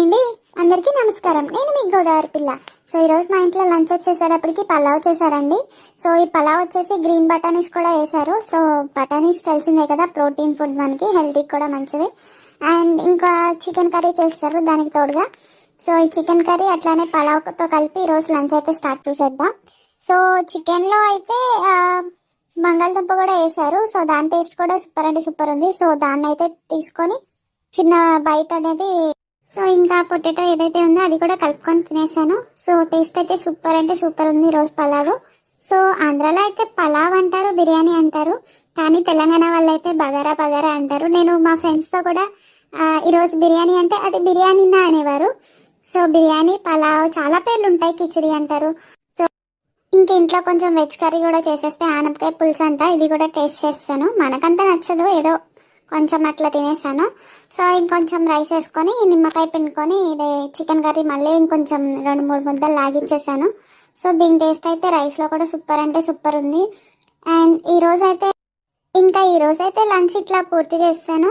అండి, అందరికీ నమస్కారం. నేను మీ గోదావరి పిల్ల. సో ఈరోజు మా ఇంట్లో లంచ్ వచ్చేసేటప్పటికి పలావ్ చేశారండి. సో ఈ పలావ్ వచ్చేసి గ్రీన్ బటానీస్ కూడా వేశారు. సో బటానీస్ తెలిసిందే కదా, ప్రోటీన్ ఫుడ్, మనకి హెల్తీకి కూడా మంచిది. అండ్ ఇంకా చికెన్ కర్రీ చేస్తారు దానికి తోడుగా. సో ఈ చికెన్ కర్రీ అట్లానే పలావ్తో కలిపి ఈరోజు లంచ్ అయితే స్టార్ట్ చేసేద్దాం. సో చికెన్లో అయితే బంగాళదుంప కూడా వేశారు. సో దాని టేస్ట్ కూడా సూపర్ అంటే సూపర్ ఉంది. సో దాన్ని అయితే తీసుకొని చిన్న బైట్ అనేది, సో ఇంకా పొటాటో ఏదైతే ఉందో అది కూడా కలుపుకొని తినేసాను. సో టేస్ట్ అయితే సూపర్ అంటే సూపర్ ఉంది ఈరోజు పలావ్. సో ఆంధ్రాలో అయితే పలావ్ అంటారు, బిర్యానీ అంటారు, కానీ తెలంగాణ వాళ్ళు అయితే బగారా బగారా అంటారు. నేను మా ఫ్రెండ్స్తో కూడా ఈరోజు బిర్యానీ అంటే అది బిర్యానీనా అనేవారు. సో బిర్యానీ, పలావ్ చాలా పేర్లు ఉంటాయి, కిచిడి అంటారు. సో ఇంక ఇంట్లో కొంచెం వెజ్ కర్రీ కూడా చేసేస్తే ఆనపకాయ పులుసు అంట, ఇది కూడా టేస్ట్ చేస్తాను. మనకంతా నచ్చదు, ఏదో కొంచెం అట్లా తినేసాను. సో ఇంకొంచెం రైస్ వేసుకొని నిమ్మకాయ పిండుకొని ఇది చికెన్ కర్రీ మళ్ళీ ఇంకొంచెం 2-3 ముద్దలు లాగిచ్చేసాను. సో దీని టేస్ట్ అయితే రైస్లో కూడా సూపర్ అంటే సూపర్ ఉంది. అండ్ ఈరోజైతే లంచ్ ఇట్లా పూర్తి చేస్తాను.